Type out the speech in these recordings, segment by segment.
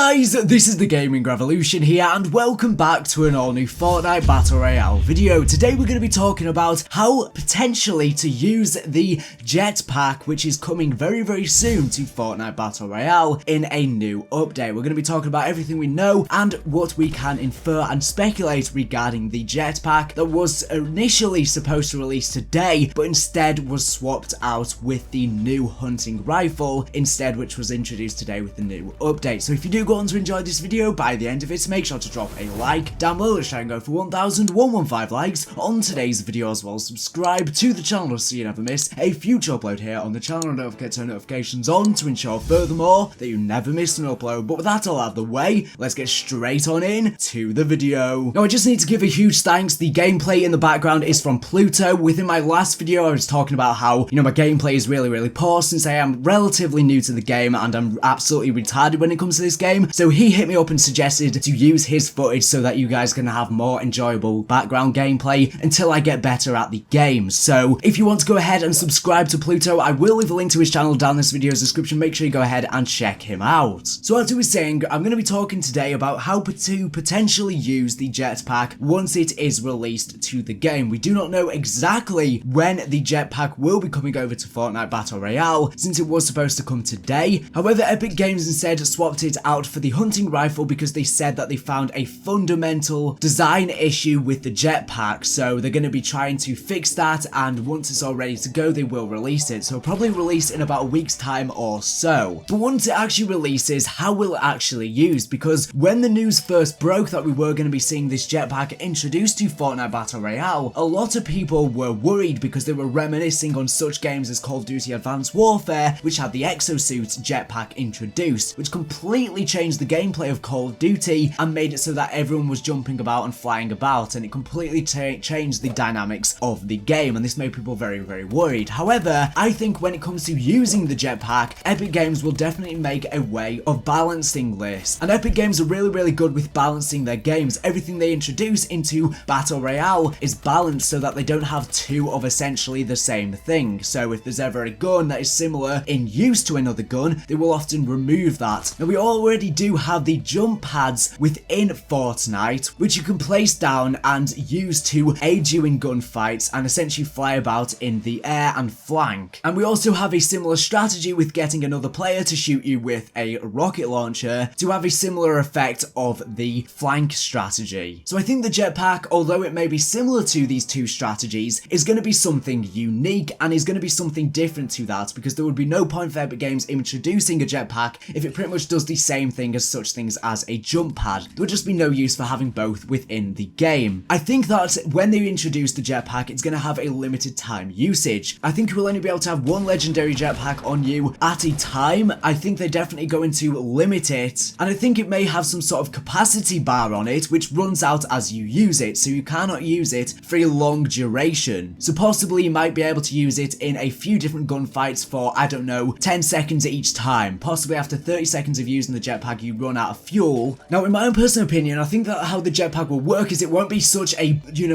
guys, this is the Gaming Revolution here and welcome back to an all new Fortnite Battle Royale video. Today we're going to be talking about how potentially to use the Jetpack, which is coming very soon to Fortnite Battle Royale in a new update. We're going to be talking about everything we know and what we can infer and speculate regarding the Jetpack that was initially supposed to release today, but instead was swapped out with the new hunting rifle instead, which was introduced today with the new update. So if you do go on to enjoy this video, by the end of it, make sure to drop a like down below. Let's try and go for 1,115 likes on today's video, as well as subscribe to the channel so you never miss a future upload here on the channel, and don't forget to turn notifications on to ensure furthermore that you never miss an upload. But with that all out of the way, let's get straight on in to the video. Now I just need to give a huge thanks. The gameplay in the background is from Pluto. Within my last video I was talking about how, my gameplay is really poor since I am relatively new to the game and I'm absolutely retarded when it comes to this game. So he hit me up and suggested to use his footage so that you guys can have more enjoyable background gameplay until I get better at the game. So if you want to go ahead and subscribe to Pluto, I will leave a link to his channel down in this video's description. Make sure you go ahead and check him out. So as I was saying, I'm going to be talking today about how to potentially use the Jetpack once it is released to the game. We do not know exactly when the Jetpack will be coming over to Fortnite Battle Royale, since it was supposed to come today. However, Epic Games instead swapped it out for the hunting rifle because they said that they found a fundamental design issue with the Jetpack. So they're going to be trying to fix that, and once it's all ready to go, they will release it. So it'll probably release in about a week's time or so. But once it actually releases, how will it actually use? Because when the news first broke that we were going to be seeing this Jetpack introduced to Fortnite Battle Royale, a lot of people were worried because they were reminiscing on such games as Call of Duty Advanced Warfare, which had the exosuit Jetpack introduced, which completely changed the gameplay of Call of Duty and made it so that everyone was jumping about and flying about, and it completely changed the dynamics of the game, and this made people very worried. However, I think when it comes to using the Jetpack, Epic Games will definitely make a way of balancing this, and Epic Games are really good with balancing their games. Everything they introduce into Battle Royale is balanced so that they don't have two of essentially the same thing. So if there's ever a gun that is similar in use to another gun, they will often remove that. Now we already do have the jump pads within Fortnite, which you can place down and use to aid you in gunfights and essentially fly about in the air and flank. And we also have a similar strategy with getting another player to shoot you with a rocket launcher to have a similar effect of the flank strategy. So I think the Jetpack, although it may be similar to these two strategies, is going to be something unique and is going to be something different to that, because there would be no point for Epic Games introducing a Jetpack if it pretty much does the same thing as such things as a jump pad. There would just be no use for having both within the game. I think that when they introduce the Jetpack, it's going to have a limited time usage. I think you will only be able to have one legendary Jetpack on you at a time. I think they're definitely going to limit it, and I think it may have some sort of capacity bar on it which runs out as you use it, so you cannot use it for a long duration. So possibly you might be able to use it in a few different gunfights for, I don't know, 10 seconds each time. Possibly after 30 seconds of using the Jetpack you run out of fuel. Now in my own personal opinion, I think that how the Jetpack will work is it won't be such a,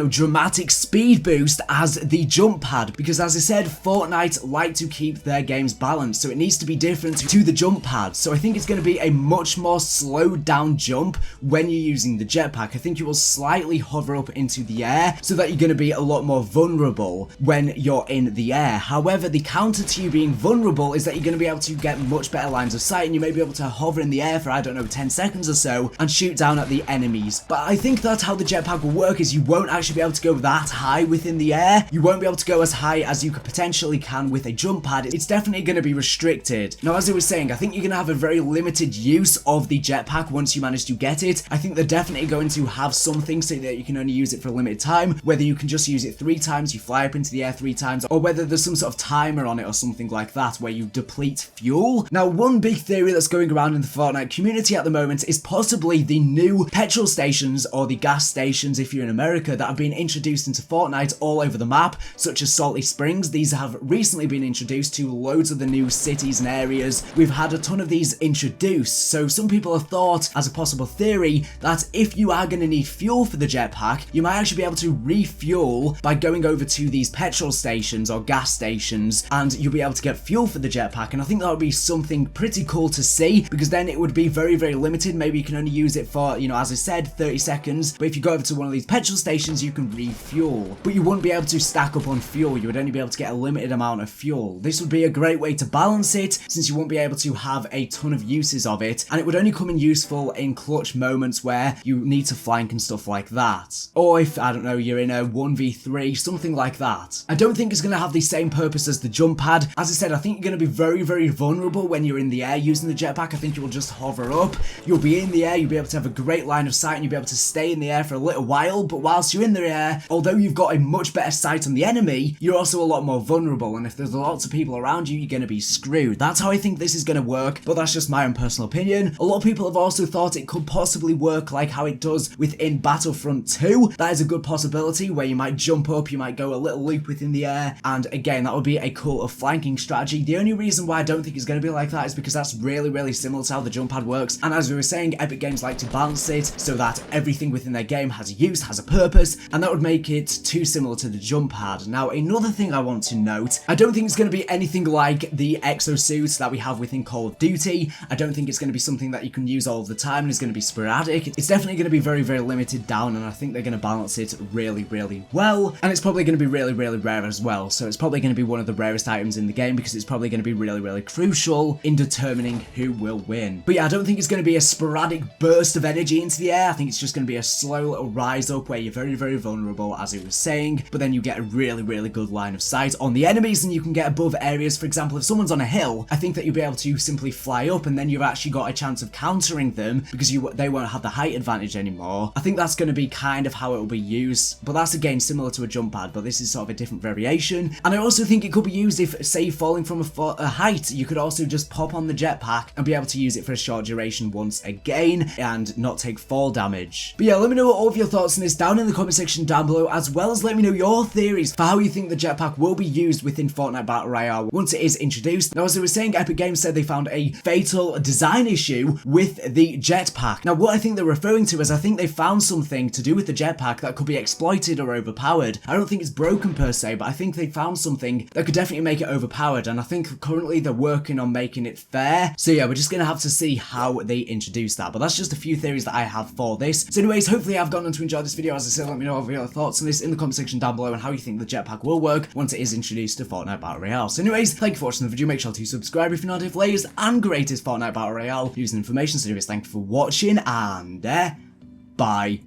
dramatic speed boost as the jump pad, because as I said, Fortnite like to keep their games balanced, so it needs to be different to the jump pad. So I think it's going to be a much more slowed down jump when you're using the Jetpack. I think you will slightly hover up into the air so that you're going to be a lot more vulnerable when you're in the air. However, the counter to you being vulnerable is that you're going to be able to get much better lines of sight, and you may be able to hover in the air for, I don't know, 10 seconds or so and shoot down at the enemies. But I think that's how the Jetpack will work, is you won't actually be able to go that high within the air. You won't be able to go as high as you potentially can with a jump pad. It's definitely going to be restricted. Now as I was saying, I think you're going to have a very limited use of the Jetpack once you manage to get it. I think they're definitely going to have something so that you can only use it for a limited time, whether you can just use it 3 times, you fly up into the air 3 times, or whether there's some sort of timer on it or something like that where you deplete fuel. Now one big theory that's going around in the Fortnite community at the moment is possibly the new petrol stations, or the gas stations if you're in America, that have been introduced into Fortnite all over the map, such as Salty Springs. These have recently been introduced to loads of the new cities and areas. We've had a ton of these introduced, so some people have thought as a possible theory that if you are going to need fuel for the Jetpack, you might actually be able to refuel by going over to these petrol stations or gas stations, and you'll be able to get fuel for the Jetpack. And I think that would be something pretty cool to see, because then it would be very, very limited. Maybe you can only use it for, you know, as I said, 30 seconds. But if you go over to one of these petrol stations, you can refuel. But you wouldn't be able to stack up on fuel. You would only be able to get a limited amount of fuel. This would be a great way to balance it, since you won't be able to have a ton of uses of it. And it would only come in useful in clutch moments where you need to flank and stuff like that. Or if, I don't know, you're in a 1v3, something like that. I don't think it's going to have the same purpose as the jump pad. As I said, I think you're going to be very, very vulnerable when you're in the air using the jetpack. I think you will just hover up. You'll be in the air, you'll be able to have a great line of sight, and you'll be able to stay in the air for a little while. But whilst you're in the air, although you've got a much better sight on the enemy, you're also a lot more vulnerable. And if there's lots of people around you, you're going to be screwed. That's how I think this is going to work, but that's just my own personal opinion. A lot of people have also thought it could possibly work like how it does within Battlefront 2. That is a good possibility, where you might jump up, you might go a little loop within the air, and again, that would be a cool flanking strategy. The only reason why I don't think it's going to be like that is because that's really, really similar to how the jump pad works, and as we were saying, Epic Games like to balance it so that everything within their game has a use, has a purpose, and that would make it too similar to the jump pad. Now, another thing I want to note, I don't think it's going to be anything like the exosuits that we have within Call of Duty. I don't think it's going to be something that you can use all the time and is going to be sporadic. It's definitely going to be very, very limited down, and I think they're going to balance it really, really well, and it's probably going to be really, really rare as well. So it's probably going to be one of the rarest items in the game, because it's probably going to be really, really crucial in determining who will win. But yeah, I don't think it's going to be a sporadic burst of energy into the air. I think it's just going to be a slow little rise up where you're very, very vulnerable, as it was saying, but then you get a really, really good line of sight on the enemies, and you can get above areas. For example, if someone's on a hill, I think that you'll be able to simply fly up, and then you've actually got a chance of countering them, because they won't have the height advantage anymore. I think that's going to be kind of how it will be used, but that's again similar to a jump pad, but this is sort of a different variation. And I also think it could be used if, say, falling from a height, you could also just pop on the jetpack and be able to use it for a short duration once again and not take fall damage. But yeah, let me know all of your thoughts on this down in the comment section down below, as well as let me know your theories for how you think the jetpack will be used within Fortnite Battle Royale once it is introduced. Now, as I was saying, Epic Games said they found a fatal design issue with the jetpack. Now, what I think they're referring to is, I think they found something to do with the jetpack that could be exploited or overpowered. I don't think it's broken per se, but I think they found something that could definitely make it overpowered, and I think currently they're working on making it fair. So yeah, we're just gonna have to see how they introduce that, but that's just a few theories that I have for this. So anyways, hopefully I've gotten on to enjoy this video. As I said, let me know all your thoughts on this in the comment section down below, and how you think the jetpack will work once it is introduced to Fortnite Battle Royale. So anyways, thank you for watching the video. Make sure to subscribe if you're not, if latest and greatest Fortnite Battle Royale using information. So anyways, thank you for watching, and bye.